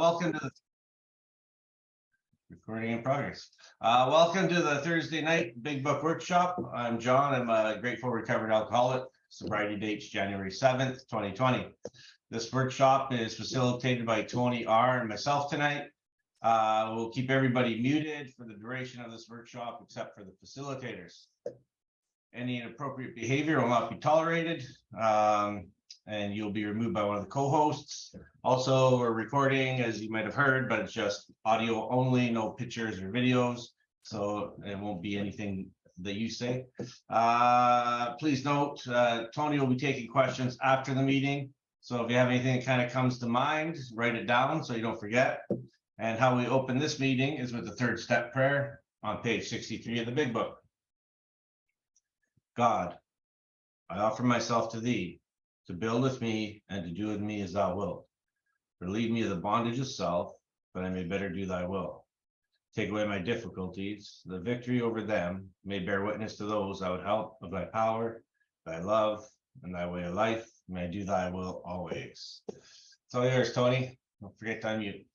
Welcome to the recording in progress. Welcome to the Thursday night Big Book Workshop. I'm John. I'm a grateful recovered alcoholic. Sobriety date's January 7th, 2020. This workshop is facilitated by Tony.R and myself tonight. We'll keep everybody muted for the duration of this workshop, except for the facilitators. Any inappropriate behavior will not be tolerated. And you'll be removed by one of the co-hosts. Also, we're recording, as you might have heard, but it's just audio only, no pictures or videos. So it won't be anything that you say. Please note, Tony will be taking questions after the meeting. So if you have anything that kind of comes to mind, write it down so you don't forget. And how we open this meeting is with the third step prayer on page 63 of the Big Book. God, I offer myself to thee, to build with me and to do with me as thou wilt. Relieve me of the bondage of self, that I may better do thy will. Take away my difficulties, the victory over them may bear witness to those I would help of thy power, thy love, and thy way of life. May I do thy will always. It's all yours, Tony. Don't forget to unmute.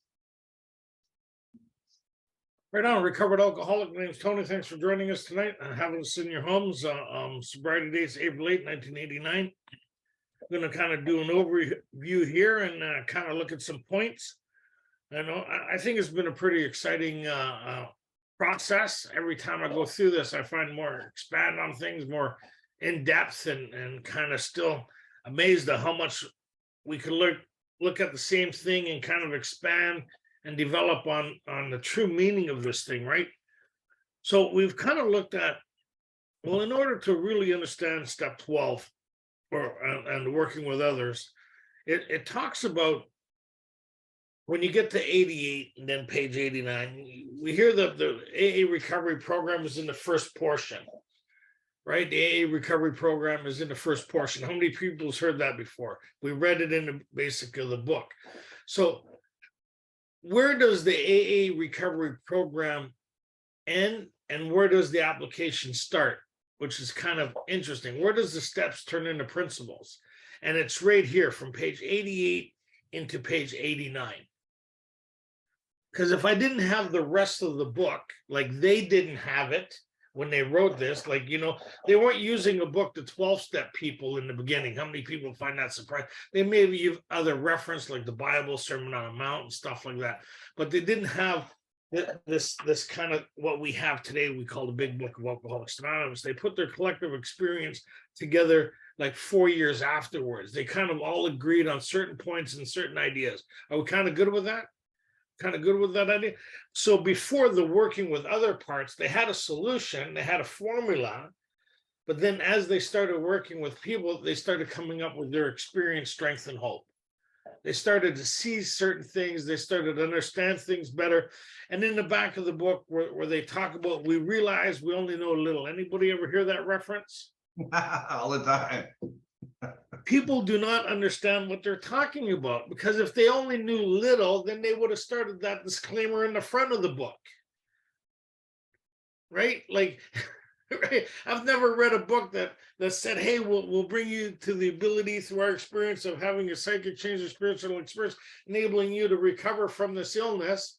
Right on, recovered alcoholic. My name's Tony. Thanks for joining us tonight. Having us in your homes. Sobriety date's April 8, 1989. I'm going to kind of do an overview here and kind of look at some points. I think it's been a pretty exciting process. Every time I go through this, I find more expand on things, more in depth, and kind of still amazed at how much we can look at the same thing and kind of expand and develop on the true meaning of this thing, right? So we've kind of looked at, well, in order to really understand step 12, and working with others, it talks about when you get to 88 and then page 89, we hear that the AA recovery program is in the first portion, right? The AA recovery program is in the first portion. How many people has heard that before? We read it in the basic of the book. So where does the AA recovery program end and where does the application start? Which is kind of interesting. Where does the steps turn into principles? And it's right here from page 88 into page 89. Because if I didn't have the rest of the book, like they didn't have it when they wrote this, like, you know, they weren't using a book, the 12-step people in the beginning. How many people find that surprising? They maybe use other reference like the Bible, Sermon on the Mount, and stuff like that. But they didn't have this kind of what we have today. We call the Big Book of Alcoholics Anonymous. They put their collective experience together like 4 years afterwards. They kind of all agreed on certain points and certain ideas. Are we kind of good with that? Kind of good with that idea? So before the working with other parts, they had a solution, they had a formula, but then as they started working with people, they started coming up with their experience, strength, and hope. They started to see certain things. They started to understand things better. And in the back of the book where they talk about, we realize we only know a little. Anybody ever hear that reference? All the time. People do not understand what they're talking about, because if they only knew little, then they would have started that disclaimer in the front of the book. Right? Like, right? I've never read a book that said, hey, we'll bring you to the ability through our experience of having a psychic change or spiritual experience, enabling you to recover from this illness,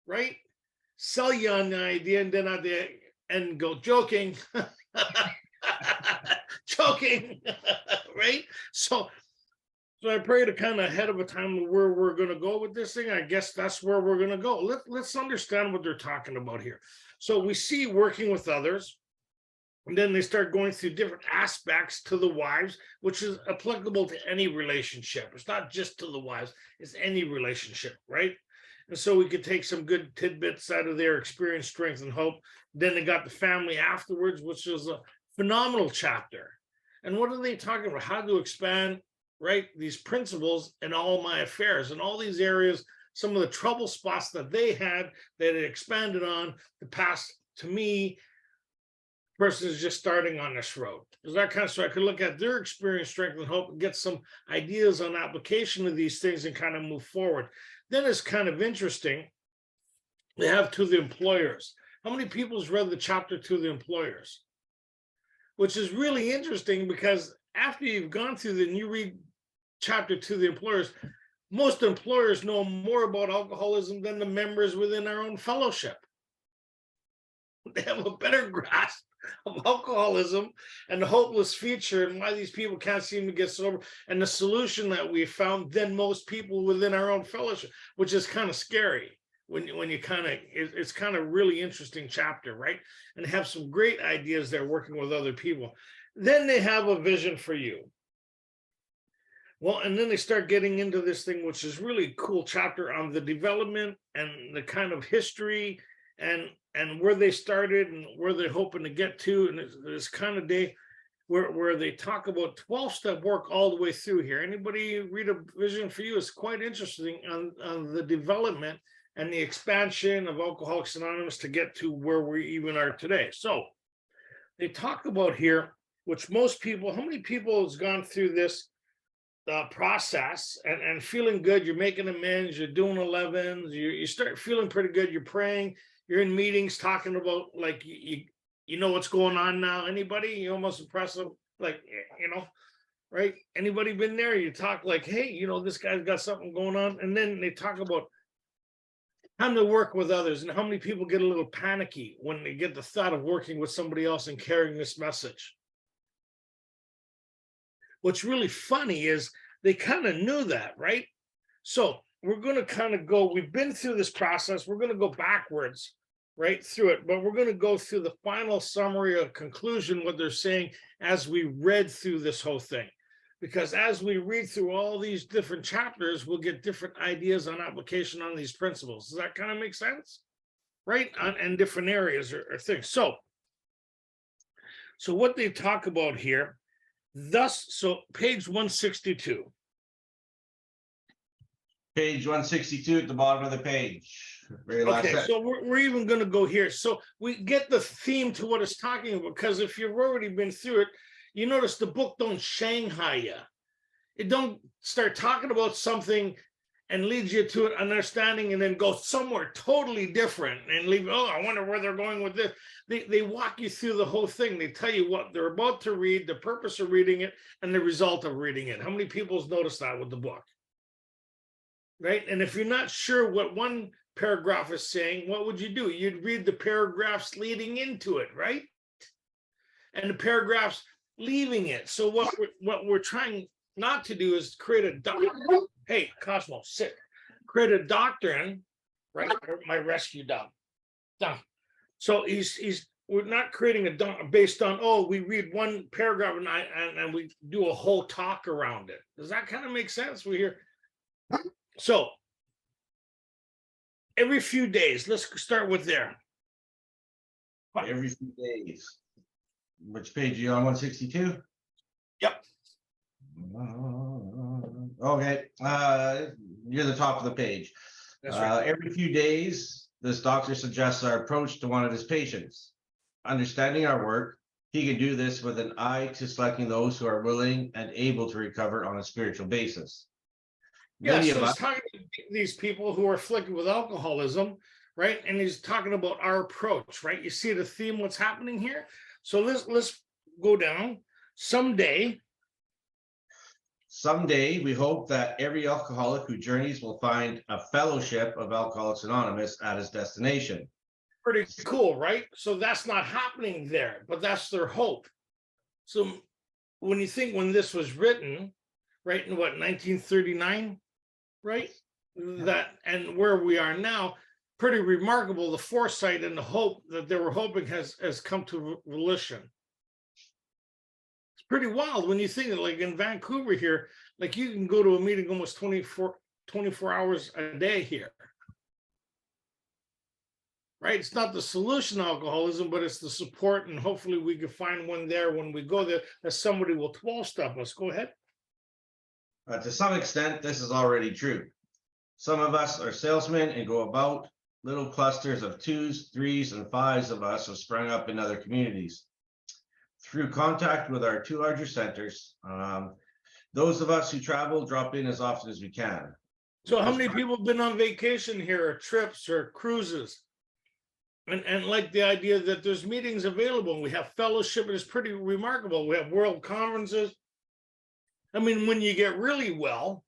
right? Sell you on the idea and then at the end go, joking. Joking, right? So I pray to kind of ahead of a time where we're going to go with this thing. I guess that's where we're going to go. Let's understand what they're talking about here. So we see working with others, and then they start going through different aspects to the wives, which is applicable to any relationship. It's not just to the wives, it's any relationship, right? And so we could take some good tidbits out of their experience, strength, and hope. Then they got the family afterwards, which is a phenomenal chapter. And what are they talking about? How to expand, right, these principles in all my affairs, and all these areas, some of the trouble spots that they had that it expanded on to pass to me. Person is just starting on this road. Is that kind of, so I could look at their experience, strength, and hope, and get some ideas on application of these things and kind of move forward. Then it's kind of interesting. They have to the employers. How many people has read the chapter to the employers? Which is really interesting, because after you've gone through and you read chapter to the employers, most employers know more about alcoholism than the members within our own fellowship. They have a better grasp of alcoholism and the hopeless future and why these people can't seem to get sober and the solution that we found than most people within our own fellowship, which is kind of scary when you kind of, it's kind of really interesting chapter, right? And have some great ideas there working with other people. Then they have a vision for you. Well, and then they start getting into this thing, which is really cool chapter on the development and the kind of history and where they started and where they're hoping to get to. And it's kind of day where they talk about 12-step work all the way through here. Anybody read a vision for you? It's quite interesting on the development and the expansion of Alcoholics Anonymous to get to where we even are today. So they talk about here, which most people, how many people has gone through this process and feeling good? You're making amends, you're doing 11s, you start feeling pretty good, you're praying, you're in meetings talking about like you know what's going on now. Anybody? You almost impress them, like, you know, right? Anybody been there? You talk like, hey, you know, this guy's got something going on. And then they talk about time to work with others and how many people get a little panicky when they get the thought of working with somebody else and carrying this message. What's really funny is they kind of knew that, right? So we're going to kind of go, we've been through this process, we're going to go backwards right through it, but we're going to go through the final summary or conclusion, what they're saying as we read through this whole thing. Because as we read through all these different chapters, we'll get different ideas on application on these principles. Does that kind of make sense? Right? And different areas or things. So what they talk about here, thus, so page 162. Page 162 at the bottom of the page. Very last Okay, section. so we're even going to go here. So we get the theme to what it's talking about, because if you've already been through it, you notice the book don't Shanghai you. It don't start talking about something and leads you to an understanding and then go somewhere totally different and leave, oh, I wonder where they're going with this. They walk you through the whole thing. They tell you what they're about to read, the purpose of reading it, and the result of reading it. How many people's noticed that with the book? Right? And if you're not sure what one paragraph is saying, what would you do? You'd read the paragraphs leading into it, right? And the paragraphs leaving it. So what we're trying not to do is create a doctrine. Hey, Cosmo, sit. Create a doctrine, right? My rescue dog. Done. So we're not creating a doctrine based on, oh, we read one paragraph and we do a whole talk around it. Does that kind of make sense? We hear. So every few days, let's start with there. Every few days. Which page are you on? 162? Yep. Okay. Near the top of the page. That's right. Every few days, this doctor suggests our approach to one of his patients. Understanding our work, he can do this with an eye to selecting those who are willing and able to recover on a spiritual basis. Yeah, so he's talking to these people who are afflicted with alcoholism, right? And he's talking about our approach, right? You see the theme, what's happening here? So let's go down. Someday, we hope that every alcoholic who journeys will find a fellowship of Alcoholics Anonymous at his destination. Pretty cool, right? So that's not happening there, but that's their hope. So when you think when this was written, right, in what, 1939, right? That, and where we are now, pretty remarkable, the foresight and the hope that they were hoping has come to fruition. It's pretty wild when you think, like in Vancouver here, like you can go to a meeting almost 24 hours a day here. Right? It's not the solution to alcoholism, but it's the support, and hopefully we can find one there when we go there that somebody will 12-step us. Go ahead. To some extent, this is already true. Some of us are salesmen and go about. Little clusters of 2s, 3s, and 5s of us have sprung up in other communities. Through contact with our 2 larger centers, those of us who travel drop in as often as we can. So how many people have been on vacation here, or trips or cruises? And like the idea that there's meetings available. We have fellowship, and it's pretty remarkable. We have world conferences. I mean, when you get really well,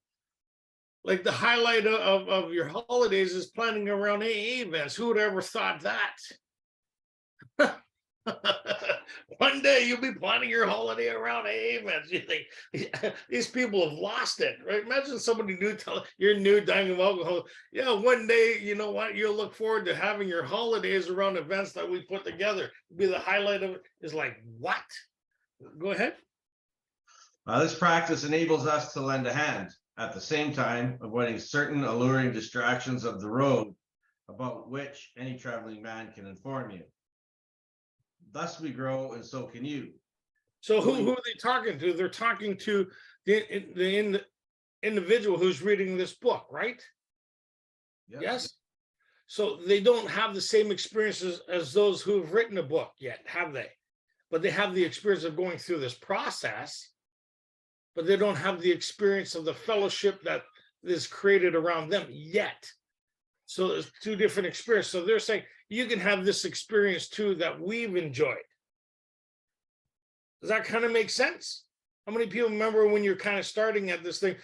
Like the highlight of your holidays is planning around AA events. Who would ever thought that? One day you'll be planning your holiday around AA events. You think these people have lost it, right? Imagine somebody new you're new dying of alcohol. Yeah, one day, you know what? You'll look forward to having your holidays around events that we put together. Be the highlight of it. Is like, what? Go ahead. This practice enables us to lend a hand, at the same time avoiding certain alluring distractions of the road about which any traveling man can inform you. Thus we grow, and so can you. So who are they talking to? They're talking to the individual who's reading this book, right? Yep. Yes. So they don't have the same experiences as those who have written a book yet, have they? But they have the experience of going through this process, but they don't have the experience of the fellowship that is created around them yet. So there's two different experiences. So they're saying you can have this experience too that we've enjoyed. Does that kind of make sense? How many people remember when you're kind of starting at this thing,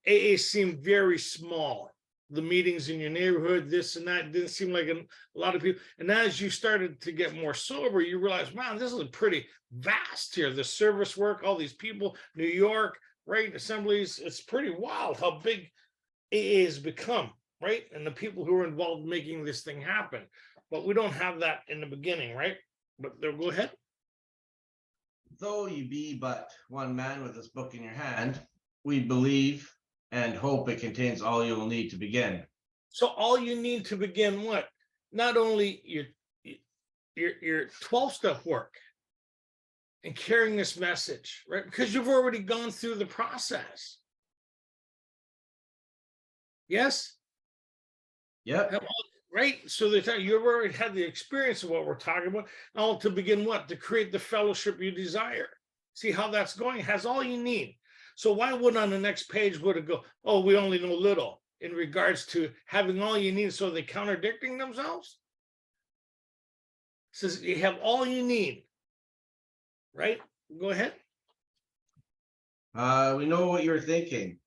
AA seemed very small. The meetings in your neighborhood, this and that, didn't seem like a lot of people. And as you started to get more sober, you realize, wow, this is pretty vast here. The service work, all these people, New York, right? Assemblies, it's pretty wild how big AA has become, right? And the people who are involved in making this thing happen. But we don't have that in the beginning, right? But go ahead. Though you be but one man with this book in your hand, we believe and hope it contains all you will need to begin. So all you need to begin what? Not only your 12-step work and carrying this message, right? Because you've already gone through the process. Yes? Yep. Right? So you've already had the experience of what we're talking about. Now to begin what? To create the fellowship you desire. See how that's going? It has all you need. So why would on the next page would it go, oh, we only know little in regards to having all you need, so they're contradicting themselves? It says you have all you need, right? Go ahead. We know what you're thinking.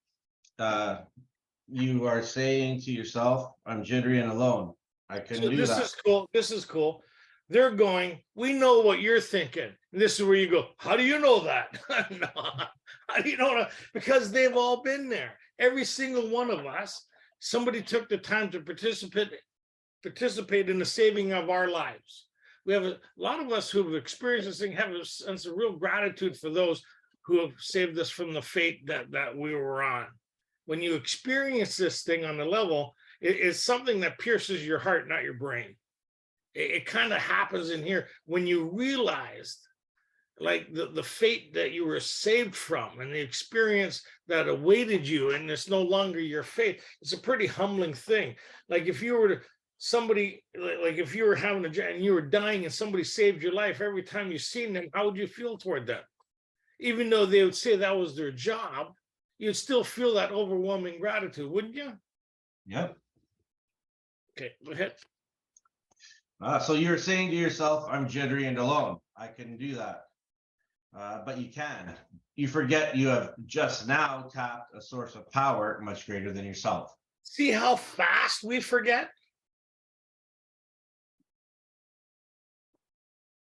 You are saying to yourself, I'm jittery and alone. I couldn't do that. This is cool. This is cool. They're going, we know what you're thinking. And this is where you go, how do you know that? No, how do you know that? Because they've all been there. Every single one of us, somebody took the time to participate in the saving of our lives. We have a lot of us who've experienced this thing, have a sense of real gratitude for those who have saved us from the fate that we were on. When you experience this thing on the level, it is something that pierces your heart, not your brain. It kind of happens in here when you realized like the fate that you were saved from and the experience that awaited you, and it's no longer your fate. It's a pretty humbling thing. Like if you were to somebody, like if you were having and you were dying and somebody saved your life, every time you seen them, how would you feel toward them? Even though they would say that was their job, you'd still feel that overwhelming gratitude, wouldn't you? Yep. Okay, go ahead. So you're saying to yourself, I'm jittery and alone. I couldn't do that. But you can. You forget you have just now tapped a source of power much greater than yourself. See how fast we forget?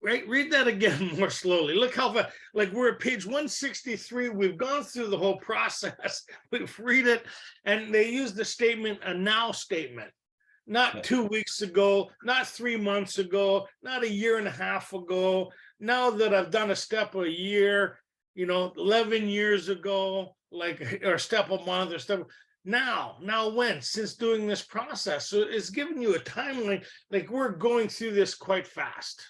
Right? Read that again more slowly. Look how fast, like we're at page 163. We've gone through the whole process. We've read it, and they use the statement, a now statement. Not 2 weeks ago, not 3 months ago, not a year and a half ago. Now that I've done a step a year, 11 years ago, or step a month or step. Now when? Since doing this process. So it's giving you a timeline, like we're going through this quite fast.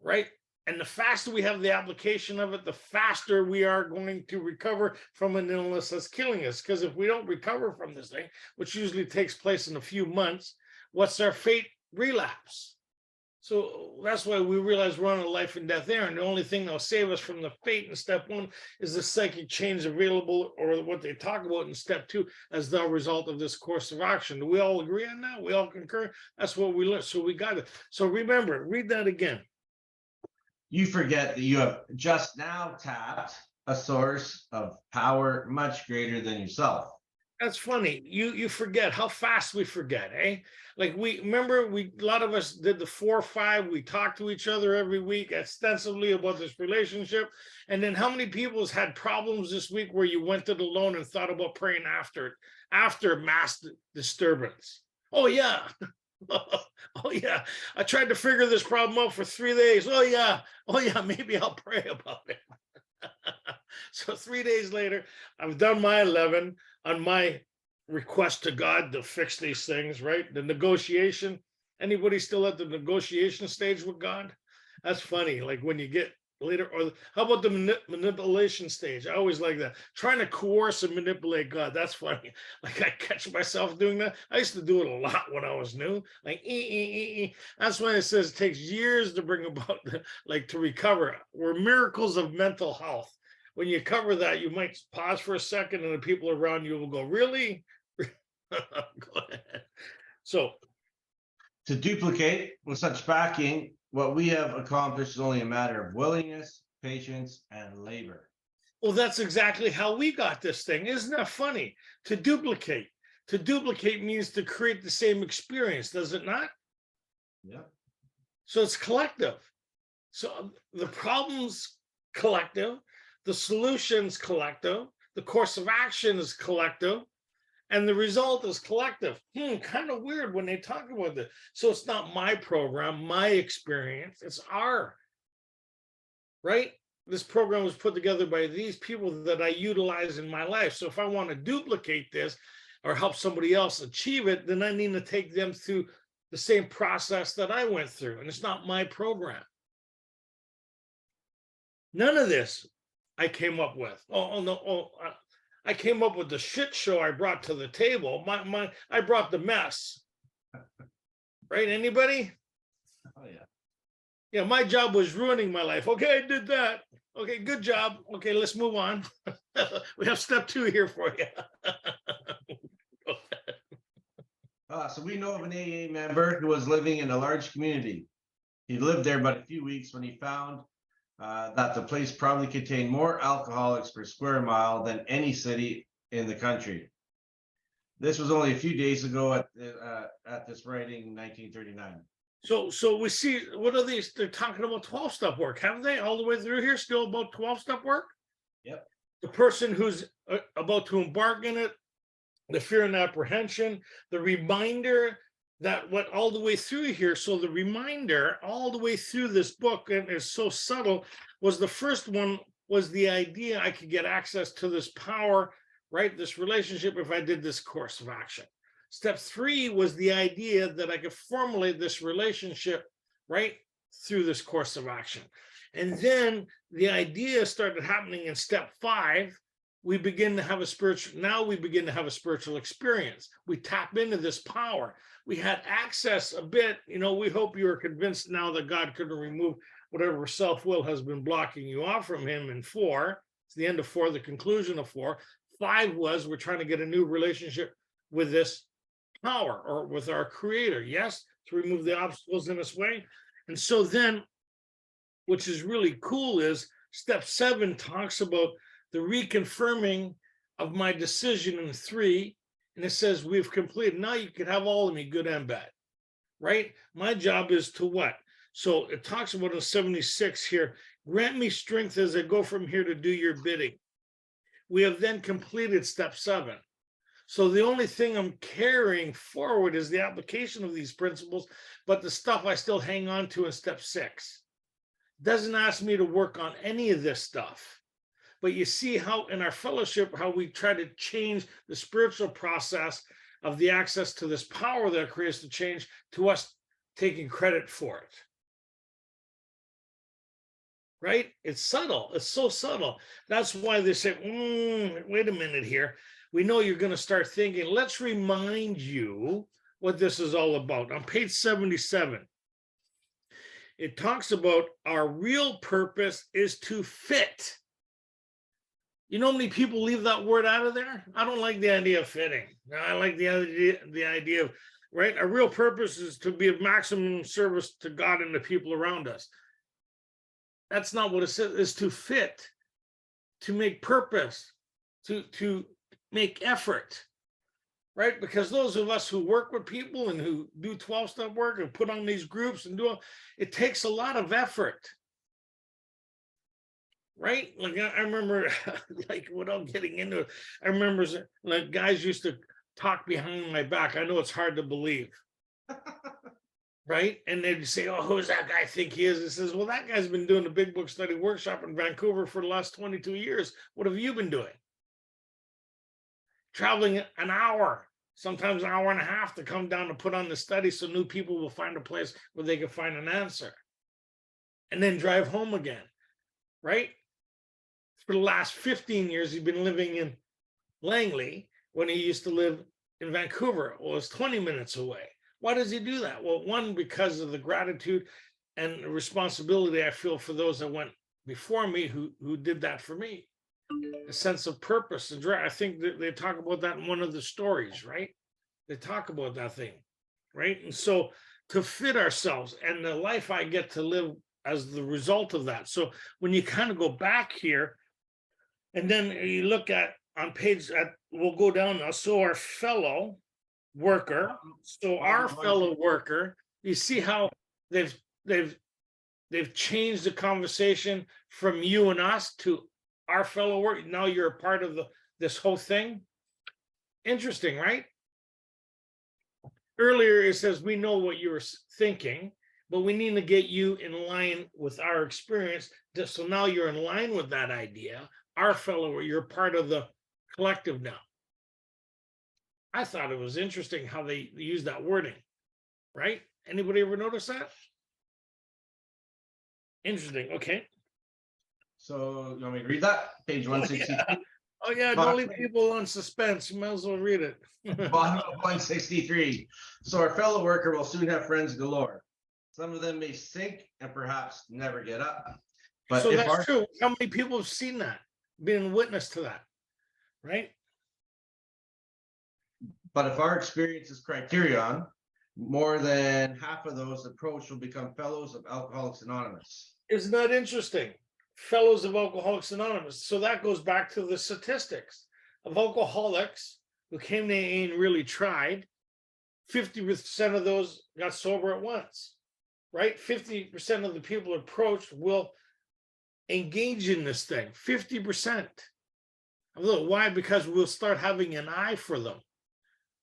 Right? And the faster we have the application of it, the faster we are going to recover from an illness that's killing us. Because if we don't recover from this thing, which usually takes place in a few months, what's our fate? Relapse. So that's why we realize we're on a life and death errand. The only thing that'll save us from the fate in step 1 is the psychic change available, or what they talk about in step 2 as the result of this course of action. Do we all agree on that? We all concur? That's what we learned. So we got it. So remember, read that again. You forget that you have just now tapped a source of power much greater than yourself. That's funny. You forget how fast we forget, eh? Like we remember a lot of us did the 4 or 5. We talked to each other every week extensively about this relationship. And then how many people has had problems this week where you went it alone and thought about praying after mass disturbance? Oh yeah. Oh yeah. I tried to figure this problem out for 3 days. Oh yeah. Oh yeah, maybe I'll pray about it. So 3 days later, I've done my 11 on my request to God to fix these things, right? The negotiation. Anybody still at the negotiation stage with God? That's funny. Like when you get later, or how about the manipulation stage? I always like that. Trying to coerce and manipulate God. That's funny. Like I catch myself doing that. I used to do it a lot when I was new. Like, that's why it says it takes years to bring about, like to recover. We're miracles of mental health. When you cover that, you might pause for a second and the people around you will go, really? Go ahead. So To duplicate with such backing, what we have accomplished is only a matter of willingness, patience, and labor. well, that's exactly how we got this thing. Isn't that funny? To duplicate. To duplicate means to create the same experience, does it not? Yeah. So it's collective. So the problem's collective, the solution's collective, the course of action is collective, and the result is collective. Kind of weird when they talk about this. So it's not my program, my experience, it's our, right? This program was put together by these people that I utilize in my life. So if I want to duplicate this or help somebody else achieve it, then I need to take them through the same process that I went through. And it's not my program. None of this I came up with. I came up with the shit show I brought to the table. I brought the mess. Right? Anybody? Oh yeah. Yeah, my job was ruining my life. Okay, I did that. Okay, good job. Okay, let's move on. We have step 2 here for you. So we know of an AA member who was living in a large community. He lived there but a few weeks when he found that the place probably contained more alcoholics per square mile than any city in the country. This was only a few days ago at this writing in 1939. So we see, what are these? They're talking about 12-step work, haven't they? All the way through here, still about 12-step work? Yep. The person who's about to embark in it, the fear and apprehension, the reminder that went all the way through here. So the reminder all the way through this book, and is so subtle, was the first one was the idea I could get access to this power, right? This relationship if I did this course of action. Step 3 was the idea that I could formulate this relationship, right, through this course of action. And then the idea started happening in step 5. We begin to have a spiritual experience. We tap into this power. We had access a bit, we hope you are convinced now that God couldn't remove whatever self-will has been blocking you off from him in 4. It's the end of 4, the conclusion of 4. 5 was we're trying to get a new relationship with this power or with our creator, yes, to remove the obstacles in this way. And so then, which is really cool, is step 7 talks about the reconfirming of my decision in 3, and it says we've completed. Now you can have all of me, good and bad, right? My job is to what? So it talks about in 76 here, grant me strength as I go from here to do your bidding. We have then completed step 7. So the only thing I'm carrying forward is the application of these principles, but the stuff I still hang on to in step 6. Doesn't ask me to work on any of this stuff. But you see how in our fellowship, how we try to change the spiritual process of the access to this power that creates the change to us taking credit for it. Right? It's subtle. It's so subtle. That's why they say, wait a minute here. We know you're going to start thinking, let's remind you what this is all about. On page 77, it talks about our real purpose is to fit. You know how many people leave that word out of there? I don't like the idea of fitting. I like the idea of, right? Our real purpose is to be of maximum service to God and the people around us. That's not what it says. It's to fit, to make purpose, to make effort. right? Because those of us who work with people and who do 12-step work and put on these groups and it takes a lot of effort. Right? Like I remember, like without getting into it, I remember like guys used to talk behind my back. I know it's hard to believe. Right? And they'd say, "Oh, who's that guy think he is?" He says, "Well, that guy's been doing the Big Book Study Workshop in Vancouver for the last 22 years. What have you been doing? Traveling an hour, sometimes an hour and a half to come down to put on the study so new people will find a place where they can find an answer and then drive home again." Right? For the last 15 years, he's been living in Langley when he used to live in Vancouver. Well, it's 20 minutes away. Why does he do that? Well, one, because of the gratitude and the responsibility I feel for those that went before me who did that for me. A sense of purpose and drive. I think that they talk about that in one of the stories, right? They talk about that thing, right? And so to fit ourselves and the life I get to live as the result of that. So when you kind of go back here, and then you look at on page, we'll go down now. So our fellow worker, you see how they've changed the conversation from you and us to our fellow worker. Now you're a part of this whole thing. Interesting, right? Earlier it says we know what you were thinking, but we need to get you in line with our experience. So now you're in line with that idea. Our fellow, you're part of the collective now. I thought it was interesting how they use that wording, right? Anybody ever notice that? Interesting. Okay. So you want me to read that? Page 160. Oh yeah, don't leave people on suspense. You might as well read it. Bottom of 163. So our fellow worker will soon have friends galore. Some of them may sink and perhaps never get up. But so that's true. How many people have seen that? Been witness to that, right? But if our experience is criterion, more than half of those approached will become fellows of Alcoholics Anonymous. Isn't that interesting? Fellows of Alcoholics Anonymous. So that goes back to the statistics of alcoholics who came to AA and really tried. 50% of those got sober at once, right? 50% of the people approached will engage in this thing. 50%. Why? Because we'll start having an eye for them.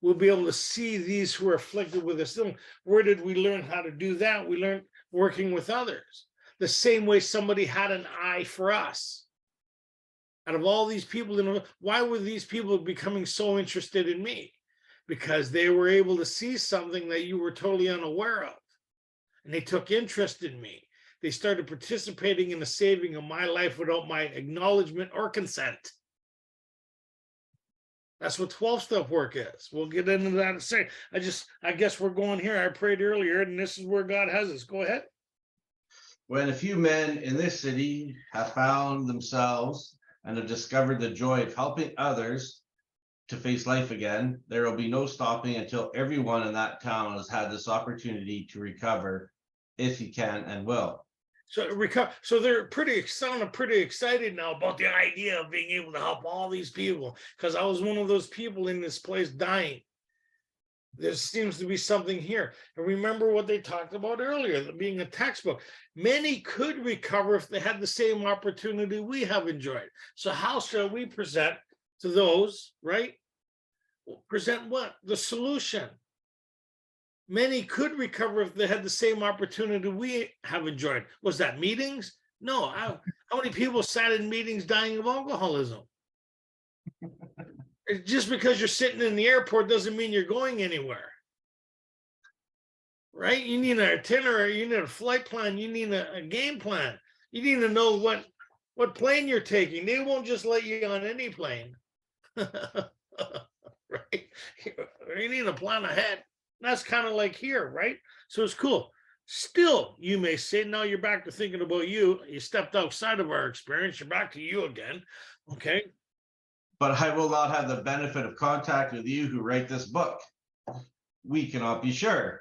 We'll be able to see these who are afflicted with this thing. Where did we learn how to do that? We learned working with others. The same way somebody had an eye for us. Out of all these people, why were these people becoming so interested in me? Because they were able to see something that you were totally unaware of. And they took interest in me. They started participating in the saving of my life without my acknowledgement or consent. That's what 12-step work is. We'll get into that in a second. I guess we're going here. I prayed earlier, and this is where God has us. Go ahead. When a few men in this city have found themselves and have discovered the joy of helping others to face life again, there will be no stopping until everyone in that town has had this opportunity to recover, if he can and will. So they're sounding pretty excited now about the idea of being able to help all these people, because I was one of those people in this place dying. There seems to be something here. And remember what they talked about earlier, being a textbook. Many could recover if they had the same opportunity we have enjoyed. So how shall we present to those, right? Present what? The solution. Many could recover if they had the same opportunity we have enjoyed. Was that meetings? No. How many people sat in meetings dying of alcoholism? Just because you're sitting in the airport doesn't mean you're going anywhere. Right? You need an itinerary, you need a flight plan, you need a game plan. You need to know what plane you're taking. They won't just let you on any plane. Right? You need to plan ahead. That's kind of like here, right? So it's cool. Still, you may say, now you're back to thinking about you. You stepped outside of our experience. You're back to you again. Okay. But I will not have the benefit of contact with you who write this book. We cannot be sure.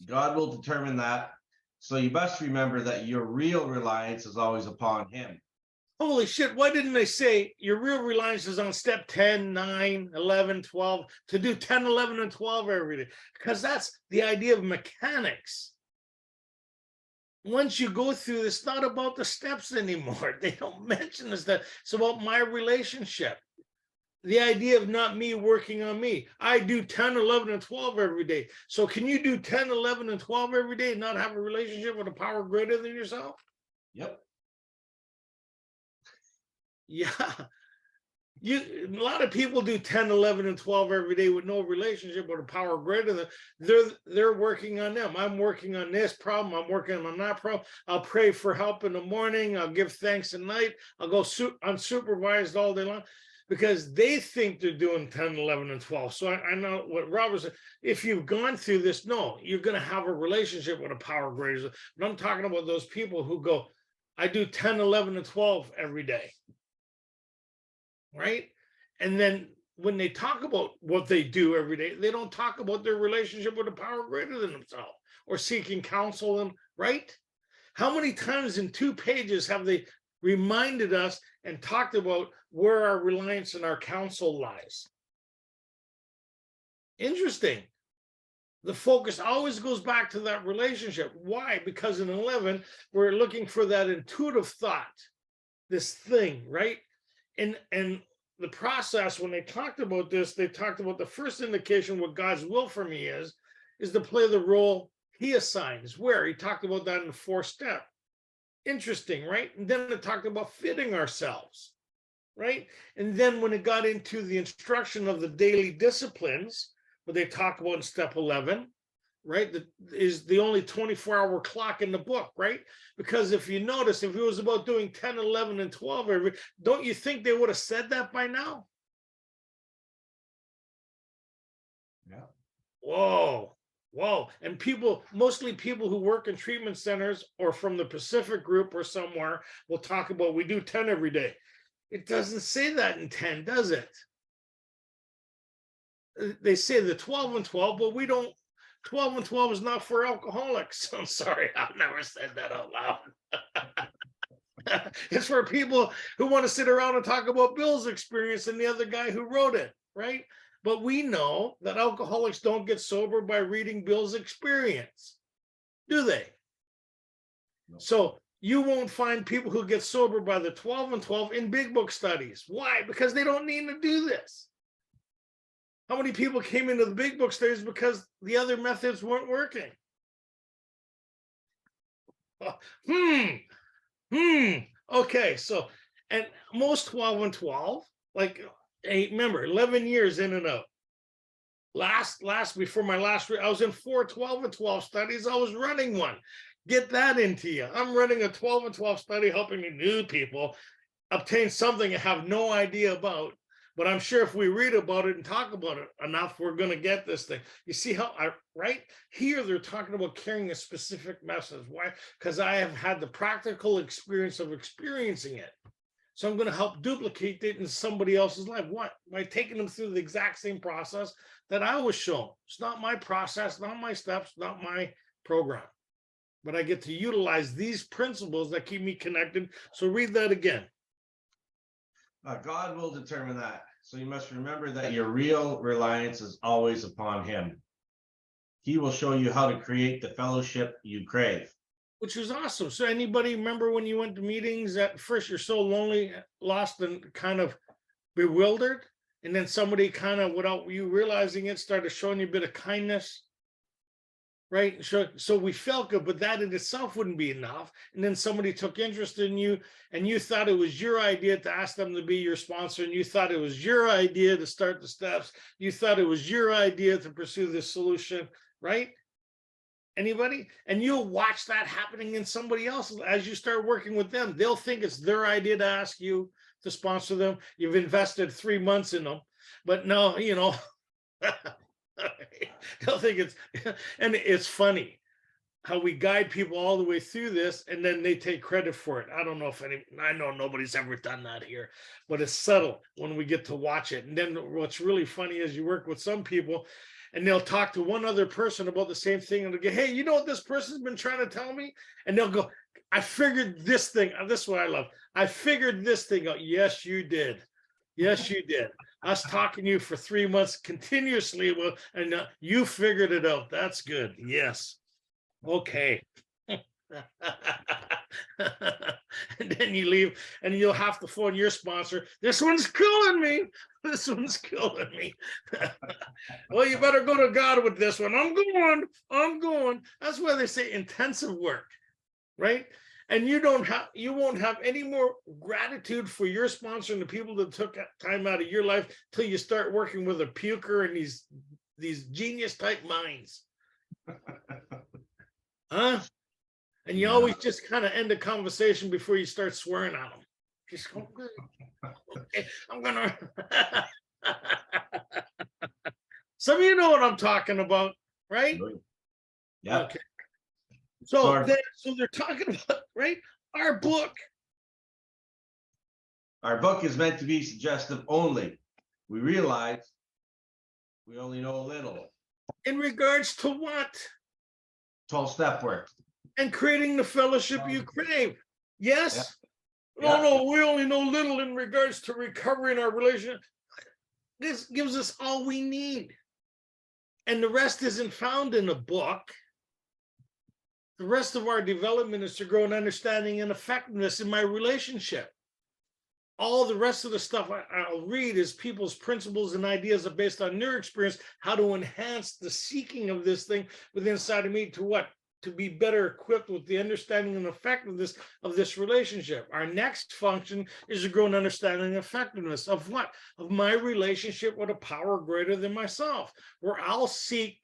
God will determine that. So you must remember that your real reliance is always upon him. holy shit, why didn't they say your real reliance is on step 10, 9, 11, 12 to do 10, 11, and 12 every day? Because that's the idea of mechanics. Once you go through, it's not about the steps anymore. They don't mention this, that it's about my relationship. The idea of not me working on me. I do 10, 11, and 12 every day. So can you do 10, 11, and 12 every day and not have a relationship with a power greater than yourself? Yep. Yeah. A lot of people do 10, 11, and 12 every day with no relationship with a power greater than they're working on them. I'm working on this problem. I'm working on that problem. I'll pray for help in the morning. I'll give thanks at night. I'll go unsupervised all day long because they think they're doing 10, 11, and 12. So I know what Robert said. If you've gone through this, no, you're going to have a relationship with a power greater. But I'm talking about those people who go, I do 10, 11, and 12 every day. Right? And then when they talk about what they do every day, they don't talk about their relationship with a power greater than themselves or seeking counsel them, right? How many times in 2 pages have they reminded us and talked about where our reliance and our counsel lies? Interesting. The focus always goes back to that relationship. Why? Because in 11, we're looking for that intuitive thought, this thing, right? And the process, when they talked about this, they talked about the first indication what God's will for me is to play the role he assigns. Where? He talked about that in the 4th step. Interesting, right? And then it talked about fitting ourselves, right? And then when it got into the instruction of the daily disciplines, what they talk about in step 11, right? That is the only 24-hour clock in the book, right? Because if you notice, if it was about doing 10, 11, and 12 don't you think they would have said that by now? Yeah. Whoa. And people, mostly people who work in treatment centers or from the Pacific group or somewhere will talk about, we do 10 every day. It doesn't say that in 10, does it? They say the 12 and 12, but we don't. 12 and 12 is not for alcoholics. I'm sorry, I've never said that out loud. It's for people who want to sit around and talk about Bill's experience and the other guy who wrote it, right? But we know that alcoholics don't get sober by reading Bill's experience, do they? No. So you won't find people who get sober by the 12 and 12 in big book studies. Why? Because they don't need to do this. How many people came into the big book studies because the other methods weren't working? Okay, so, and most 12 and 12, like, hey, remember, 11 years in and out. Before my last, I was in 4 12 and 12 studies. I was running one. Get that into you. I'm running a 12 and 12 study, helping new people obtain something I have no idea about. But I'm sure if we read about it and talk about it enough, we're going to get this thing. You see how right here, they're talking about carrying a specific message. Why? Because I have had the practical experience of experiencing it. So I'm going to help duplicate it in somebody else's life. What? By taking them through the exact same process that I was shown. It's not my process, not my steps, not my program. But I get to utilize these principles that keep me connected. So read that again. God will determine that. So you must remember that your real reliance is always upon him. He will show you how to create the fellowship you crave. Which was awesome. So anybody remember when you went to meetings at first, you're so lonely, lost, and kind of bewildered? And then somebody kind of, without you realizing it, started showing you a bit of kindness. Right. So we felt good, but that in itself wouldn't be enough. And then somebody took interest in you and you thought it was your idea to ask them to be your sponsor. And you thought it was your idea to start the steps. You thought it was your idea to pursue this solution. Right. Anybody? And you'll watch that happening in somebody else as you start working with them. They'll think it's their idea to ask you to sponsor them. You've invested 3 months in them, but no, they'll think it's, and it's funny how we guide people all the way through this and then they take credit for it. I don't know if I know nobody's ever done that here, but it's subtle when we get to watch it. And then what's really funny is you work with some people and they'll talk to one other person about the same thing, and they'll go, hey, you know what this person's been trying to tell me? And they'll go, I figured this thing, this is what I love. I figured this thing out. Yes, you did. Yes, you did. Us talking to you for 3 months continuously, and you figured it out. That's good. Yes. Okay. And then you leave and you'll have to phone your sponsor. This one's killing me. This one's killing me. Well, you better go to God with this one. I'm going. That's why they say intensive work, right? And you won't have any more gratitude for your sponsor and the people that took time out of your life till you start working with a puker and these genius type minds. Huh? And you always just kind of end a conversation before you start swearing at them. Just go, okay, I'm gonna. Some of you know what I'm talking about, right? Yeah. Okay. So they're talking about, right? Our book. Our book is meant to be suggestive only. We realize we only know a little. In regards to what? 12-step work. And creating the fellowship you crave. Yes. Yeah. No, we only know little in regards to recovering our relationship. This gives us all we need. And the rest isn't found in a book. The rest of our development is to grow in understanding and effectiveness in my relationship. All the rest of the stuff I'll read is people's principles and ideas are based on their experience, how to enhance the seeking of this thing within inside of me to what? To be better equipped with the understanding and effectiveness of this relationship. Our next function is to grow an understanding and effectiveness of what? Of my relationship with a power greater than myself, where I'll seek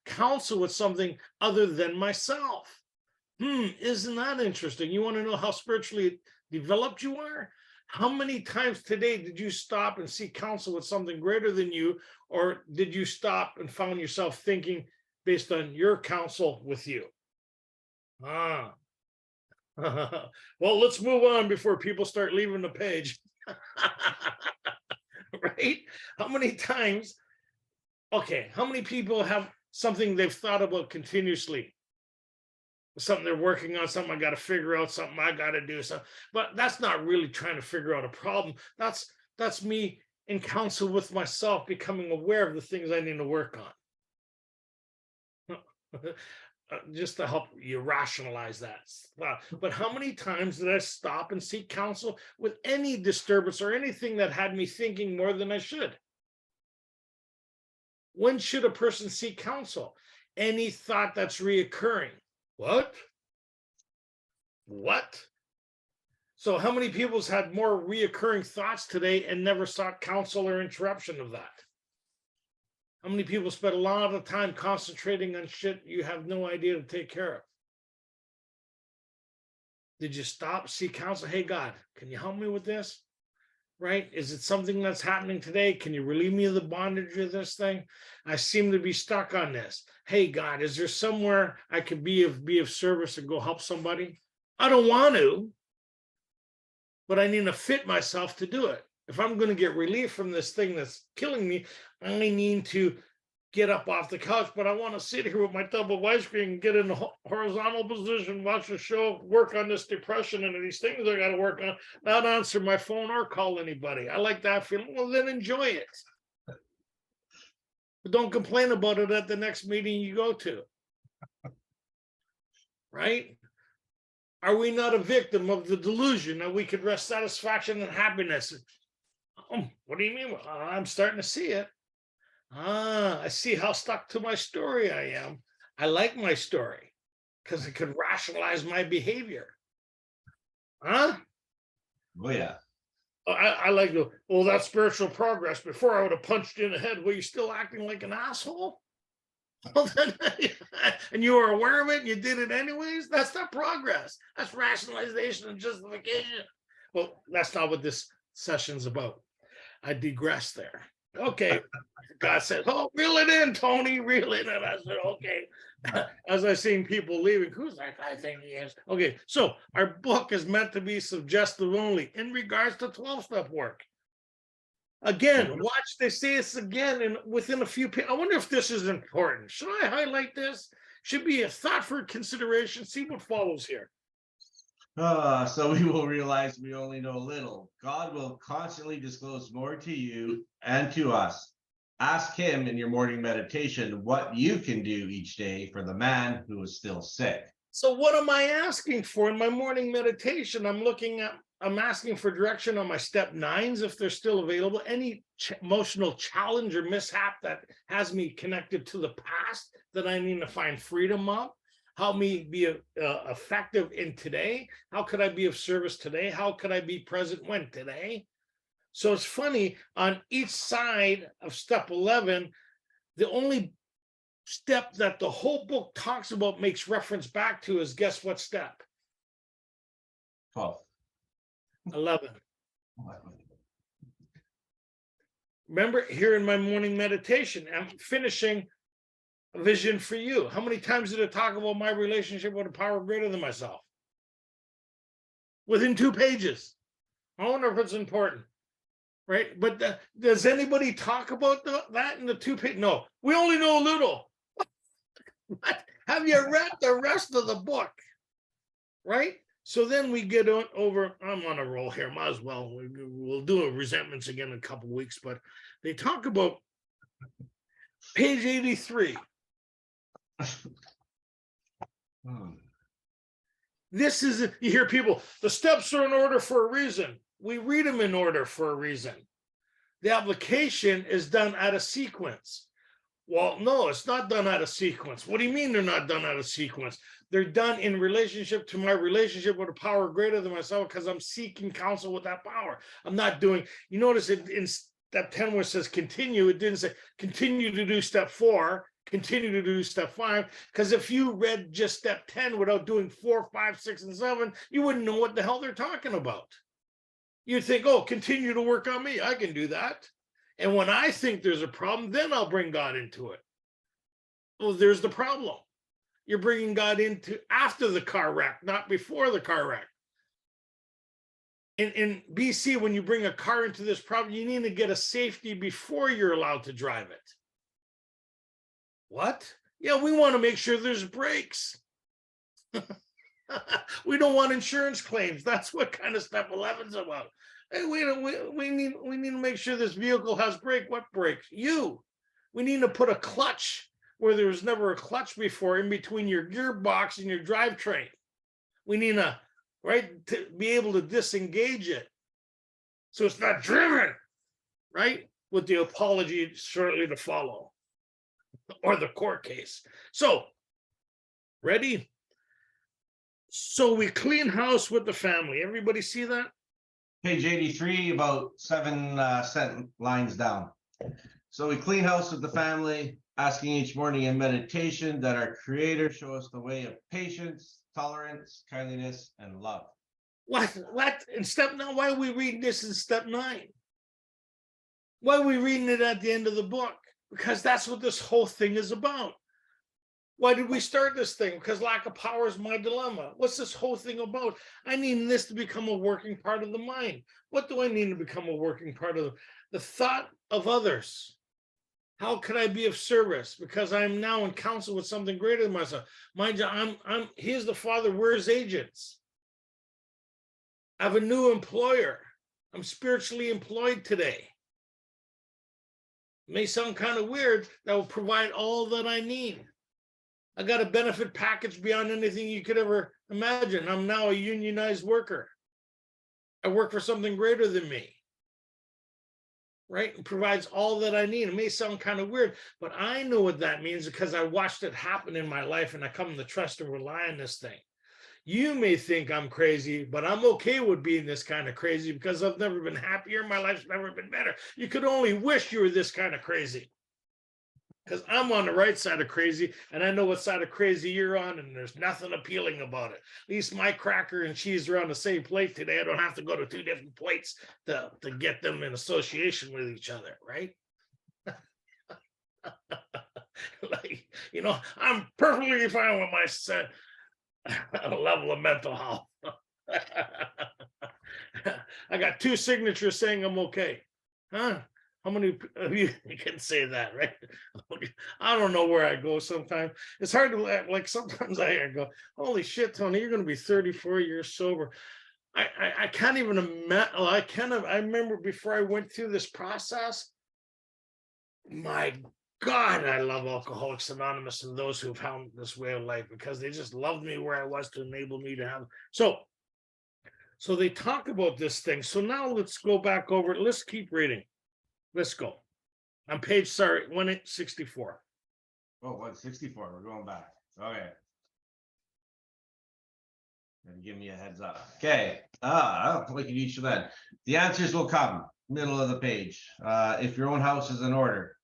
counsel with something other than myself. Isn't that interesting? You want to know how spiritually developed you are? How many times today did you stop and seek counsel with something greater than you, or did you stop and found yourself thinking based on your counsel with you? Well, let's move on before people start leaving the page. Right? How many times? Okay, how many people have something they've thought about continuously? Something they're working on, something I got to figure out, something I got to do, something. But that's not really trying to figure out a problem. That's me in counsel with myself, becoming aware of the things I need to work on. Just to help you rationalize that. But how many times did I stop and seek counsel with any disturbance or anything that had me thinking more than I should? When should a person seek counsel? Any thought that's reoccurring. What? So how many people's had more reoccurring thoughts today and never sought counsel or interruption of that? How many people spend a lot of time concentrating on shit you have no idea to take care of? Did you stop, seek counsel? Hey, God, can you help me with this? Right? Is it something that's happening today? Can you relieve me of the bondage of this thing? I seem to be stuck on this. Hey, God, is there somewhere I could be of service and go help somebody? I don't want to, but I need to fit myself to do it. If I'm going to get relief from this thing that's killing me, I need to get up off the couch, but I want to sit here with my tub of ice cream and get in a horizontal position, watch a show, work on this depression and these things I got to work on, not answer my phone or call anybody. I like that feeling. Well, then enjoy it. But don't complain about it at the next meeting you go to. Right? Are we not a victim of the delusion that we could rest satisfaction and happiness? What do you mean? I'm starting to see it. I see how stuck to my story I am. I like my story because it could rationalize my behavior. Oh, yeah. I like the, well, that's spiritual progress. Before I would have punched you in the head. Were you still acting like an asshole? Well, then, and you were aware of it and you did it anyways? That's not progress. That's rationalization and justification. Well, that's not what this session's about. I digress there. Okay. God said, oh, reel it in, Tony, reel it in. And I said, okay. As I seen people leaving, who's that guy think he is? Okay, so our book is meant to be suggestive only in regards to 12-step work. Again, watch, they say this again and within a few I wonder if this is important. Should I highlight this? Should be a thought for consideration. See what follows here. So we will realize we only know little. God will constantly disclose more to you and to us. Ask him in your morning meditation what you can do each day for the man who is still sick. So what am I asking for in my morning meditation? I'm asking for direction on my step 9s, if they're still available, any emotional challenge or mishap that has me connected to the past that I need to find freedom of. How me be effective in today? How could I be of service today? How could I be present when today? So it's funny, on each side of step 11, the only step that the whole book talks about, makes reference back to, is guess what step? 12. 11. Remember, here in my morning meditation, I'm finishing a vision for you. How many times did it talk about my relationship with a power greater than myself? Within 2 pages. I wonder if it's important, right? But does anybody talk about that in the 2 pages? No, we only know a little. What? Have you read the rest of the book? Right? So then we get on over, I'm on a roll here, might as well. We'll do resentments again in a couple of weeks, but they talk about page 83. This is, you hear people, the steps are in order for a reason. We read them in order for a reason. The application is done out of sequence. Well, no, it's not done out of sequence. What do you mean they're not done out of sequence? They're done in relationship to my relationship with a power greater than myself, because I'm seeking counsel with that power. I'm not doing, you notice it in step 10 where it says continue, it didn't say continue to do step 4, continue to do step 5, because if you read just step 10 without doing 4, 5, 6, and 7, you wouldn't know what the hell they're talking about. You'd think, oh, continue to work on me. I can do that. And when I think there's a problem, then I'll bring God into it. Well, there's the problem. You're bringing God into after the car wreck, not before the car wreck. In BC, when you bring a car into this problem, you need to get a safety before you're allowed to drive it. What? Yeah, we want to make sure there's brakes. We don't want insurance claims. That's what kind of step 11's about. Hey, we need to make sure this vehicle has brake. What brakes? You. We need to put a clutch where there was never a clutch before in between your gearbox and your drivetrain. We need to, right, to be able to disengage it so it's not driven, right? With the apology shortly to follow, or the court case. So, ready? So we clean house with the family. Everybody see that? Page 83, about 7 lines down. So we clean house with the family, asking each morning in meditation that our Creator show us the way of patience, tolerance, kindliness, and love. What? In step 9, why are we reading this in step 9? Why are we reading it at the end of the book? Because that's what this whole thing is about. Why did we start this thing? Because lack of power is my dilemma. What's this whole thing about? I need this to become a working part of the mind. What do I need to become a working part of the thought of others? How could I be of service? Because I'm now in counsel with something greater than myself. Mind you, here's the Father, we're his agents. I have a new employer. I'm spiritually employed today. It may sound kind of weird. That will provide all that I need. I got a benefit package beyond anything you could ever imagine. I'm now a unionized worker. I work for something greater than me, right? It provides all that I need. It may sound kind of weird, but I know what that means because I watched it happen in my life, and I come to trust and rely on this thing. You may think I'm crazy, but I'm okay with being this kind of crazy because I've never been happier. My life's never been better. You could only wish you were this kind of crazy. Because I'm on the right side of crazy, and I know what side of crazy you're on, and there's nothing appealing about it. At least my cracker and cheese are on the same plate today. I don't have to go to 2 different plates to get them in association with each other, right? Like, you know, I'm perfectly fine with my level of mental health. I got 2 signatures saying I'm okay. Huh? How many of you can say that, right? I don't know where I go sometimes. It's hard to like sometimes I go, holy shit, Tony, you're going to be 34 years sober. I can't even imagine. I remember before I went through this process, my God, I love Alcoholics Anonymous and those who have found this way of life because they just loved me where I was to enable me to have. So they talk about this thing. So now let's go back over it. Let's keep reading. Let's go. On page, 164. Oh, 164. We're going back. Okay. And give me a heads up. Okay. I'll look at each of that. The answers will come middle of the page. If your own house is in order,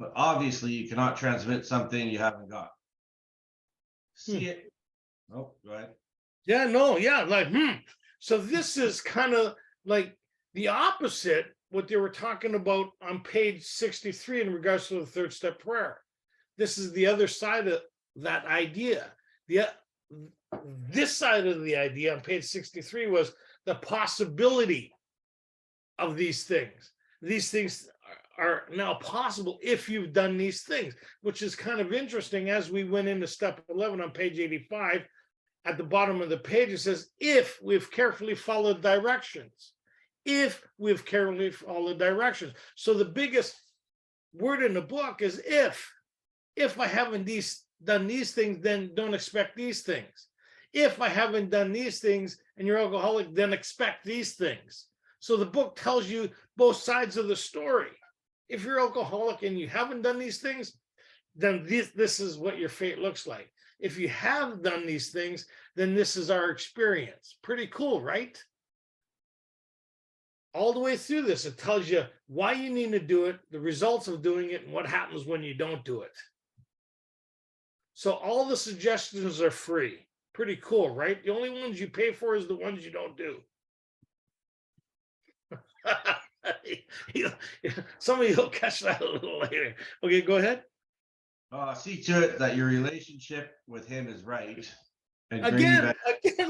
but obviously you cannot transmit something you haven't got. See it. Oh, go ahead. Yeah, no, yeah, like, So this is kind of like the opposite what they were talking about on page 63 in regards to the third step prayer. This is the other side of that idea. This side of the idea on page 63 was the possibility of these things. These things are now possible if you've done these things, which is kind of interesting. As we went into step 11 on page 85, at the bottom of the page, it says, if we've carefully followed directions. If we've carefully followed directions. So the biggest word in the book is if. If I haven't done these things, then don't expect these things. If I haven't done these things and you're alcoholic, then expect these things. So the book tells you both sides of the story. If you're alcoholic and you haven't done these things, then this is what your fate looks like. If you have done these things, then this is our experience. Pretty cool, right? All the way through this, it tells you why you need to do it, the results of doing it, and what happens when you don't do it. So all the suggestions are free. Pretty cool, right? The only ones you pay for is the ones you don't do. Some of you will catch that a little later. Okay, go ahead. See to it that your relationship with him is right. And Again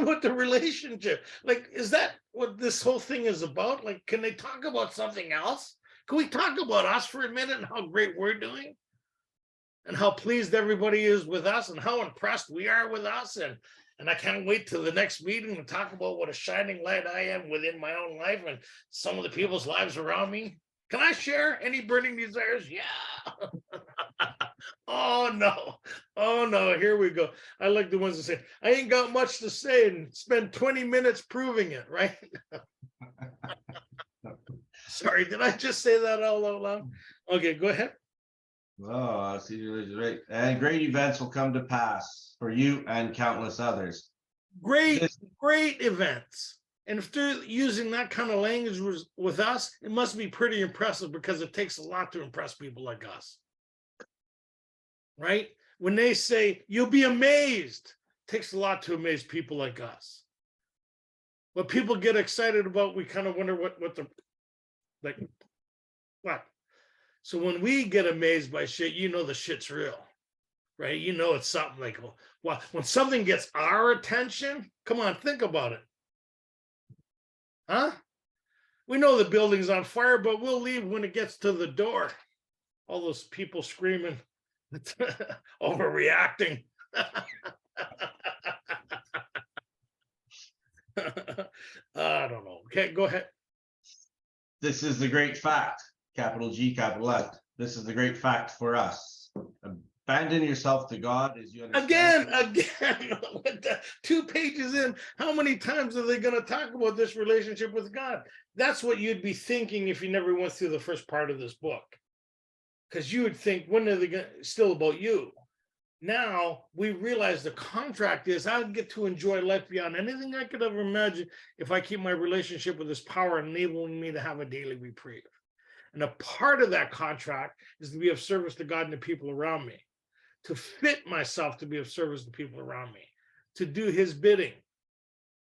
with the relationship. Like, is that what this whole thing is about? Like, can they talk about something else? Can we talk about us for a minute and how great we're doing? And how pleased everybody is with us and how impressed we are with us. And I can't wait till the next meeting to talk about what a shining light I am within my own life and some of the people's lives around me. Can I share any burning desires? Yeah. Oh no, here we go. I like the ones that say, I ain't got much to say and spend 20 minutes proving it, right? Sorry, did I just say that all out loud? Okay, go ahead. Oh, I see you're right. And great events will come to pass for you and countless others. Great events. And if they're using that kind of language with us, it must be pretty impressive because it takes a lot to impress people like us. Right? When they say, you'll be amazed, it takes a lot to amaze people like us. What people get excited about, we kind of wonder what what? So when we get amazed by shit, you know the shit's real, right? You know it's something like, well, when something gets our attention, come on, think about it. Huh? We know the building's on fire, but we'll leave when it gets to the door. All those people screaming, overreacting. I don't know. Okay, go ahead. This is the great fact, capital G, capital F. This is the great fact for us. Abandon yourself to God as you understand. Again, 2 pages in, how many times are they going to talk about this relationship with God? That's what you'd be thinking if you never went through the first part of this book. Because you would think, when are they still about you? Now we realize the contract is I get to enjoy life beyond anything I could ever imagine if I keep my relationship with this power enabling me to have a daily reprieve. And a part of that contract is to be of service to God and the people around me, to fit myself to be of service to people around me, to do his bidding,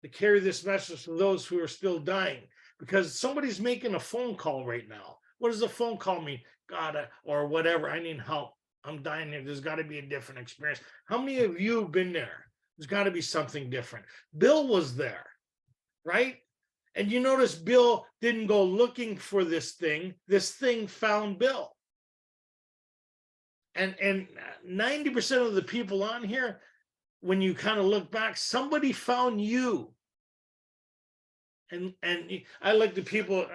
to carry this message to those who are still dying. Because somebody's making a phone call right now. What does a phone call mean? God, or whatever, I need help. I'm dying here. There's got to be a different experience. How many of you have been there? There's got to be something different. Bill was there, right? And you notice Bill didn't go looking for this thing found Bill. And 90% of the people on here, when you kind of look back, somebody found you. And I like the people,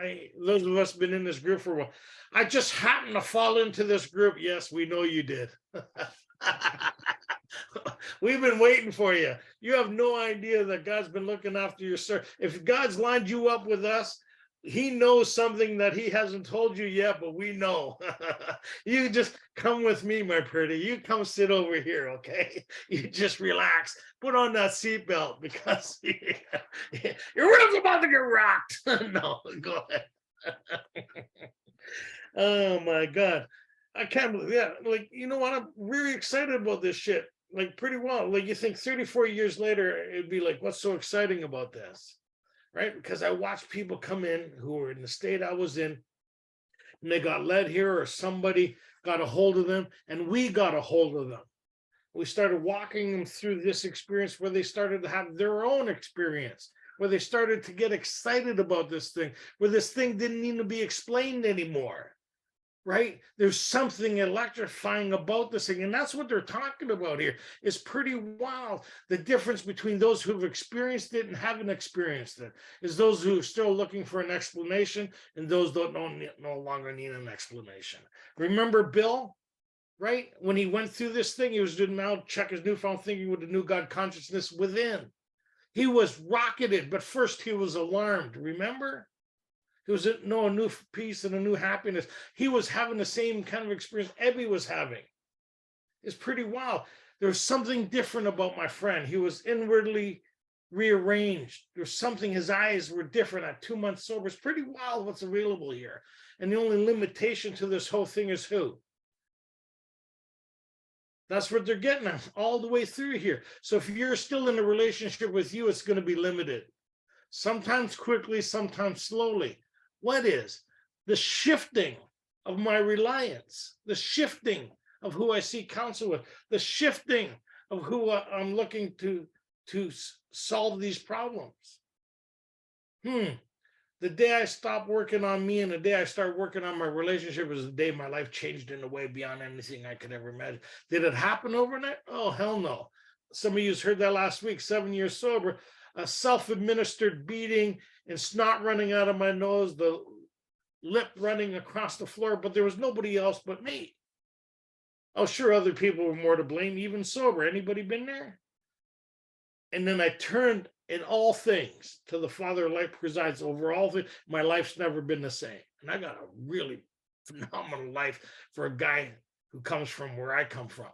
those of us been in this group for a while. I just happened to fall into this group. Yes, we know you did. We've been waiting for you. You have no idea that God's been looking after your sir. If God's lined you up with us, he knows something that he hasn't told you yet, but we know. You just come with me, my pretty. You come sit over here, okay? You just relax. Put on that seatbelt because your world's about to get rocked. No, go ahead. Oh my God. I can't believe, yeah, like, you know what? I'm really excited about this shit. Like, pretty well. Like, you think 34 years later, it'd be like, what's so exciting about this? Right? Because I watched people come in who were in the state I was in, and they got led here, or somebody got a hold of them, and we got a hold of them. We started walking them through this experience where they started to have their own experience, where they started to get excited about this thing, where this thing didn't need to be explained anymore. Right? There's something electrifying about this thing. And that's what they're talking about here. It's pretty wild. The difference between those who've experienced it and haven't experienced it is those who are still looking for an explanation and those that no longer need an explanation. Remember Bill, right? When he went through this thing, he was doing now check his newfound thinking with the new God consciousness within. He was rocketed, but first he was alarmed. Remember? It was a new peace and a new happiness. He was having the same kind of experience Ebby was having. It's pretty wild. There's something different about my friend. He was inwardly rearranged. There's something, his eyes were different at 2 months sober. It's pretty wild what's available here. And the only limitation to this whole thing is who? That's what they're getting at all the way through here. So if you're still in a relationship with you, it's going to be limited. Sometimes quickly, sometimes slowly. What is the shifting of my reliance, the shifting of who I seek counsel with, the shifting of who I'm looking to solve these problems? The day I stop working on me and the day I start working on my relationship is the day my life changed in a way beyond anything I could ever imagine. Did it happen overnight? Oh, hell no. Some of you heard that last week, 7 years sober. A self-administered beating and snot running out of my nose, the lip running across the floor, but there was nobody else but me. Oh, sure, other people were more to blame, even sober. Anybody been there? And then I turned in all things to the Father of light presides over all things. My life's never been the same. And I got a really phenomenal life for a guy who comes from where I come from.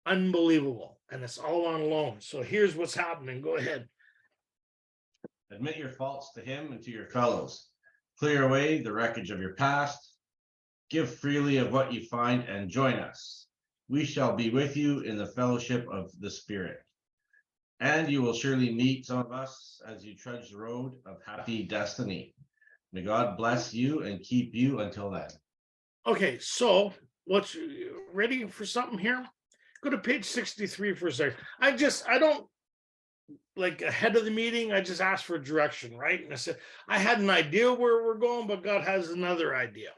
Unbelievable. And it's all on loan. So here's what's happening. Go ahead. Admit your faults to him and to your fellows. Clear away the wreckage of your past. Give freely of what you find and join us. We shall be with you in the fellowship of the Spirit. And you will surely meet some of us as you trudge the road of happy destiny. May God bless you and keep you until then. Okay, so what's ready for something here? Go to page 63 for a second. I don't, like, ahead of the meeting, I just asked for direction, right? And I said, I had an idea where we're going, but God has another idea.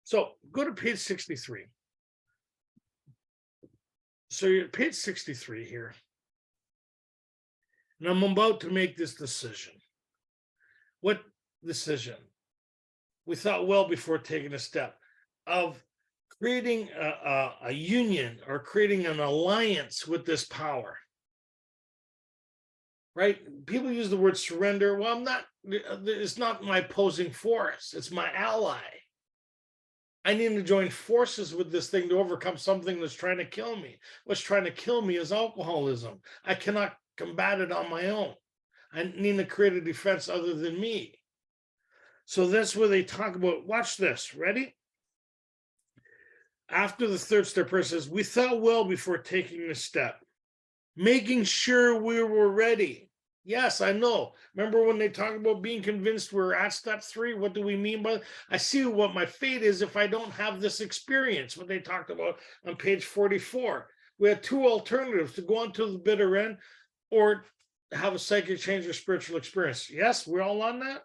So go to page 63. So you're at page 63 here. And I'm about to make this decision. What decision? We thought well before taking a step of creating a union or creating an alliance with this power. Right? People use the word surrender. Well, it's not my opposing force. It's my ally. I need to join forces with this thing to overcome something that's trying to kill me. What's trying to kill me is alcoholism. I cannot combat it on my own. I need to create a defense other than me. So that's where they talk about, watch this, ready? After the third step, person says, we thought well before taking the step, making sure we were ready. Yes, I know. Remember when they talk about being convinced we're at step 3? What do we mean by that? I see what my fate is if I don't have this experience, what they talked about on page 44. We had 2 alternatives, to go on to the bitter end or have a psychic change or spiritual experience. Yes, we're all on that.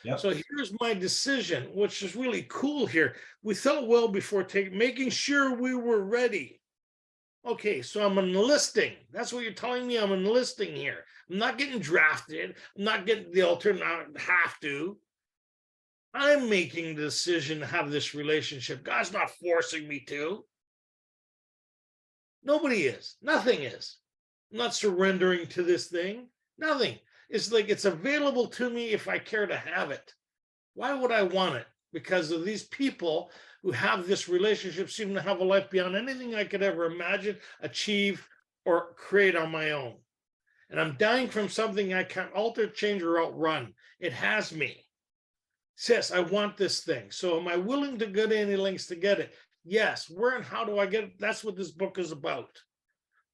Yep. So here's my decision, which is really cool here. We thought well before making sure we were ready. Okay, so I'm enlisting. That's what you're telling me. I'm enlisting here. I'm not getting drafted. I'm not getting the alternate. I have to. I'm making the decision to have this relationship. God's not forcing me to. Nobody is. Nothing is. I'm not surrendering to this thing. Nothing. It's like it's available to me if I care to have it. Why would I want it? Because of these people who have this relationship seem to have a life beyond anything I could ever imagine, achieve, or create on my own. And I'm dying from something I can't alter, change, or outrun. It has me. Says, I want this thing. So am I willing to go to any lengths to get it? Yes. Where and how do I get it? That's what this book is about.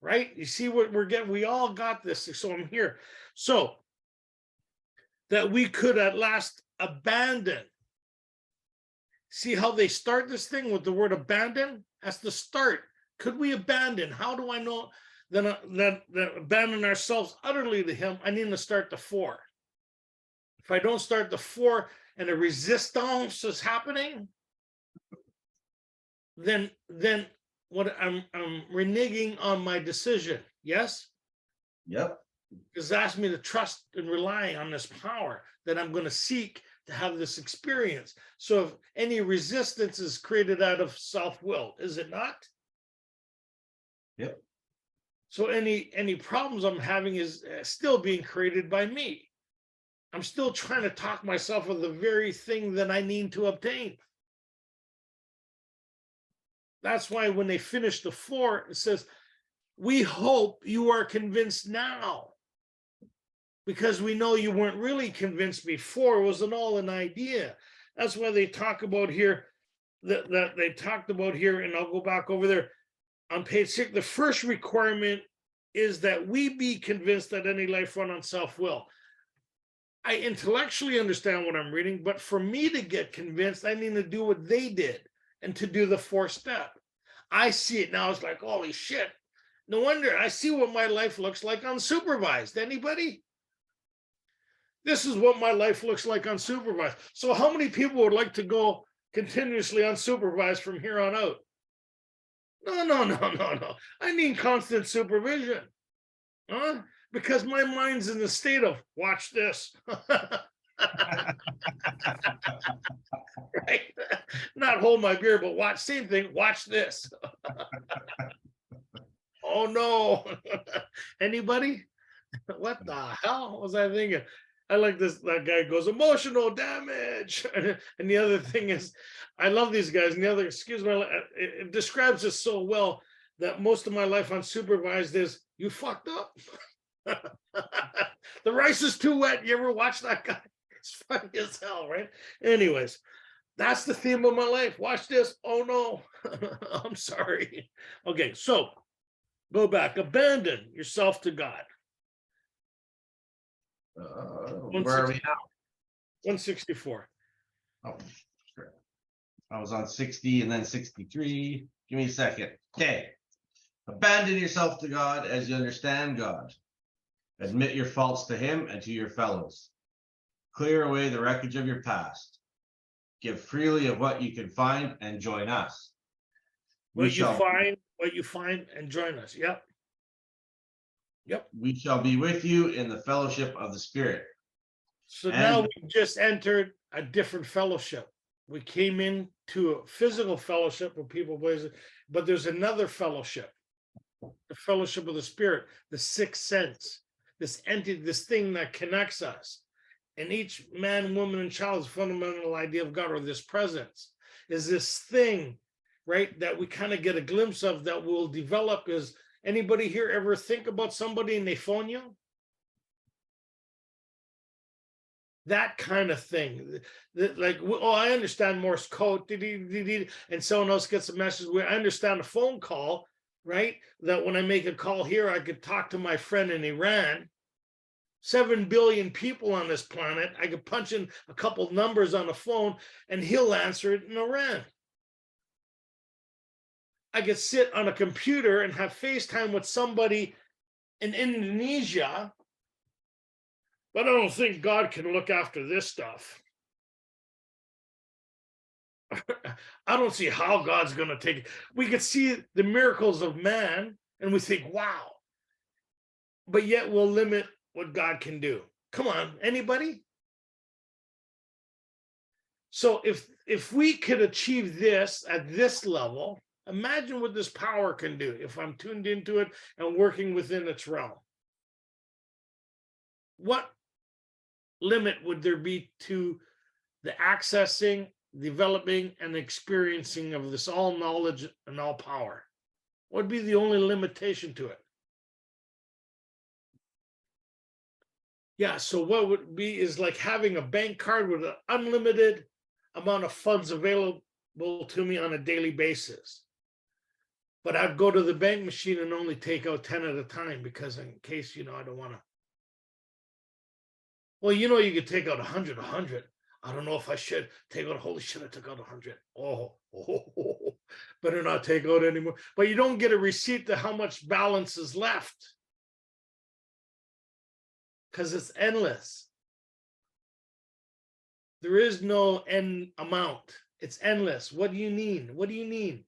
Right? You see what we're getting? We all got this. So I'm here. So that we could at last abandon. See how they start this thing with the word abandon? That's the start. Could we abandon? How do I know that abandon ourselves utterly to him? I need to start the 4. If I don't start the 4 and a resistance is happening, then what I'm reneging on my decision. Yes? Yep. Because it asks me to trust and rely on this power that I'm going to seek to have this experience. So if any resistance is created out of self-will, is it not? Yep. So any problems I'm having is still being created by me. I'm still trying to talk myself of the very thing that I need to obtain. That's why when they finish the 4, it says, we hope you are convinced now. Because we know you weren't really convinced before. It wasn't all an idea. That's why they talk about here, that they talked about here, and I'll go back over there on page 6. The first requirement is that we be convinced that any life run on self-will. I intellectually understand what I'm reading, but for me to get convinced, I need to do what they did and to do the 4th step. I see it now. It's like, holy shit. No wonder I see what my life looks like unsupervised. Anybody? This is what my life looks like unsupervised. So how many people would like to go continuously unsupervised from here on out? No. I need constant supervision. Huh? Because my mind's in the state of, watch this. Right? Not hold my beer, but watch, same thing, watch this. Oh no. Anybody? What the hell was I thinking? I like this. That guy goes emotional damage, and the other thing is, I love these guys. And the other, excuse me, it describes us so well that most of my life unsupervised is you fucked up. The rice is too wet. You ever watch that guy? It's funny as hell, right? Anyways, that's the theme of my life. Watch this. Oh no, I'm sorry. Okay, so go back. Abandon yourself to God. Where are we now? 164. Oh, sure. I was on 60 and then 63. Give me a second. Okay. Abandon yourself to God as you understand God. Admit your faults to him and to your fellows. Clear away the wreckage of your past. Give freely of what you can find and join us. What you find and join us. Yep. We shall be with you in the fellowship of the Spirit. So now we just entered a different fellowship. We came into a physical fellowship with people, places, but there's another fellowship, the fellowship of the Spirit, the 6th sense, this entity, this thing that connects us. And each man, woman, and child's fundamental idea of God, or this presence, is this thing, right, that we kind of get a glimpse of that will develop. Is anybody here ever think about somebody and they phone you? That kind of thing, like, oh, I understand Morse code, and someone else gets a message. I understand a phone call, right? That when I make a call here, I could talk to my friend in Iran. 7 billion people on this planet. I could punch in a couple numbers on the phone and he'll answer it in Iran. I could sit on a computer and have FaceTime with somebody in Indonesia But I don't think God can look after this stuff. I don't see how God's going to take it. We could see the miracles of man and we think, wow. But yet we'll limit what God can do. Come on, anybody? So if we could achieve this at this level, imagine what this power can do if I'm tuned into it and working within its realm. What limit would there be to the accessing, developing, and experiencing of this all knowledge and all power? What would be the only limitation to it? Yeah, so what would be is like having a bank card with an unlimited amount of funds available to me on a daily basis. But I'd go to the bank machine and only take out 10 at a time because in case, I don't want to. Well, you could take out 100. I don't know if I should take out, holy shit, I took out 100. Oh, better not take out anymore. But you don't get a receipt to how much balance is left because it's endless. There is no end amount. It's endless. What do you need? What do you need?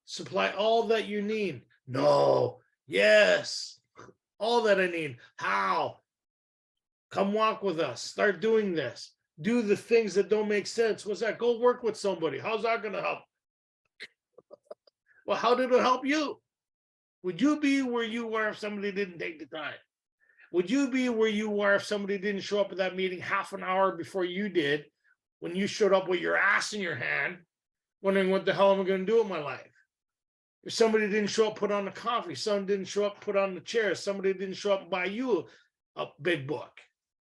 Supply all that you need. No. Yes. All that I need. How? Come walk with us. Start doing this. Do the things that don't make sense. What's that? Go work with somebody. How's that going to help? Well, how did it help you? Would you be where you were if somebody didn't take the time? Would you be where you were if somebody didn't show up at that meeting half an hour before you did, when you showed up with your ass in your hand, wondering what the hell am I going to do with my life? If somebody didn't show up, put on the coffee, someone didn't show up, put on the chair, somebody didn't show up and buy you a big book.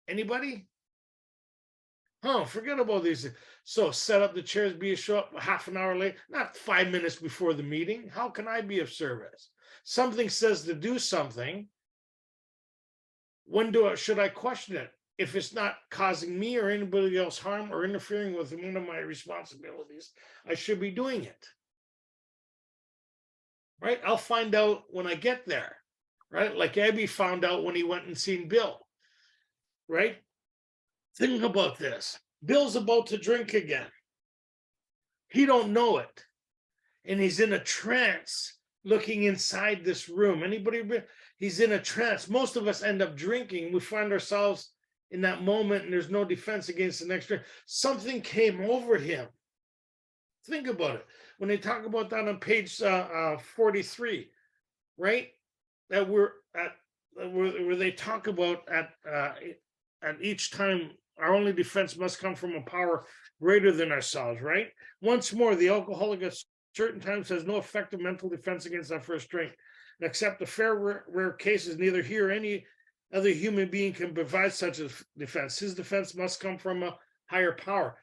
Anybody? Oh, forget about these. So set up the chairs, show up half an hour late, not 5 minutes before the meeting. How can I be of service? Something says to do something. When should I question it? If it's not causing me or anybody else harm or interfering with one of my responsibilities, I should be doing it. Right? I'll find out when I get there. Right? Like Abby found out when he went and seen Bill. Right? Think about this. Bill's about to drink again. He don't know it. And he's in a trance looking inside this room. Anybody? He's in a trance. Most of us end up drinking. We find ourselves in that moment and there's no defense against the next drink. Something came over him. Think about it. When they talk about that on page 43, right? That we're at where they talk about at each time our only defense must come from a power greater than ourselves, right? Once more, the alcoholic at certain times has no effective mental defense against that first drink. And except the rare cases, neither he or any other human being can provide such a defense. His defense must come from a higher power.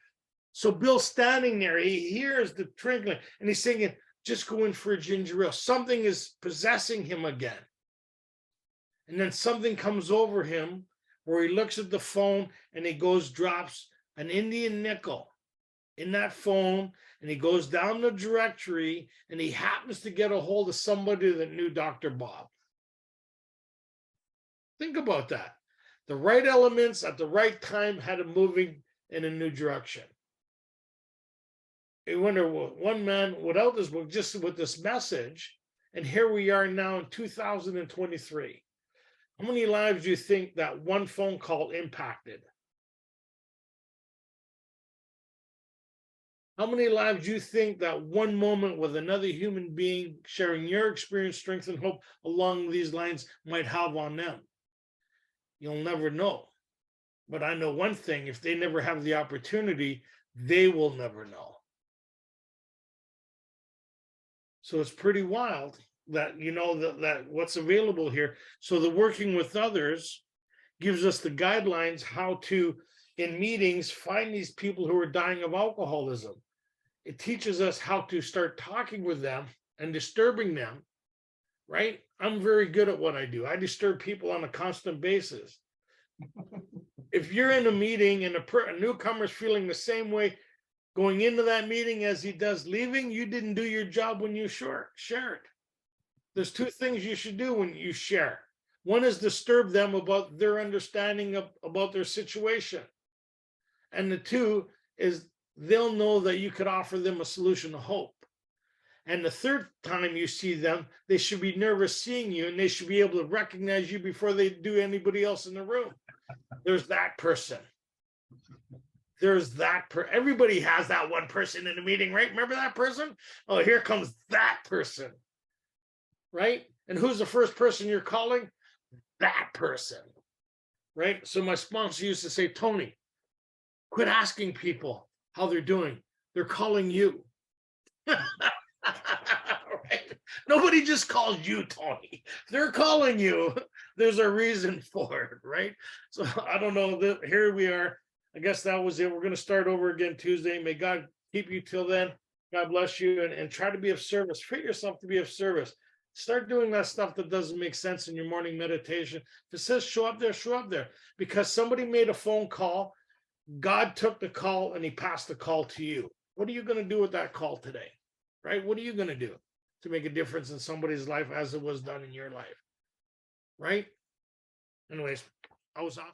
So Bill's standing there, he hears the trickling, and he's singing, just go in for a ginger ale. Something is possessing him again. And then something comes over him where he looks at the phone and he drops an Indian nickel in that phone, and he goes down the directory and he happens to get a hold of somebody that knew Dr. Bob. Think about that. The right elements at the right time had him moving in a new direction. I wonder what one man without this book, just with this message, and here we are now in 2023. How many lives do you think that one phone call impacted? How many lives do you think that one moment with another human being sharing your experience, strength, and hope along these lines might have on them? You'll never know. But I know one thing, if they never have the opportunity, they will never know. So it's pretty wild that, that what's available here. So the working with others gives us the guidelines how to, in meetings, find these people who are dying of alcoholism. It teaches us how to start talking with them and disturbing them, right? I'm very good at what I do. I disturb people on a constant basis. If you're in a meeting and a newcomer's feeling the same way going into that meeting as he does leaving, you didn't do your job when you share it. There's two things you should do when you share. One is disturb them about their understanding about their situation. And the two is they'll know that you could offer them a solution of hope. And the third time you see them, they should be nervous seeing you, and they should be able to recognize you before they do anybody else in the room. There's that person. There's that everybody has that one person in the meeting, right? Remember that person? Oh, here comes that person, right? And who's the first person you're calling? That person, right? So my sponsor used to say, Tony, quit asking people how they're doing. They're calling you. Right? Nobody just calls you, Tony. They're calling you. There's a reason for it, right? So I don't know. Here we are. I guess that was it. We're going to start over again Tuesday. May God keep you till then. God bless you, and try to be of service. Treat yourself to be of service. Start doing that stuff that doesn't make sense in your morning meditation. If it says show up there, show up there. Because somebody made a phone call, God took the call and he passed the call to you. What are you going to do with that call today? Right? What are you going to do to make a difference in somebody's life as it was done in your life? Right? Anyways, I was off.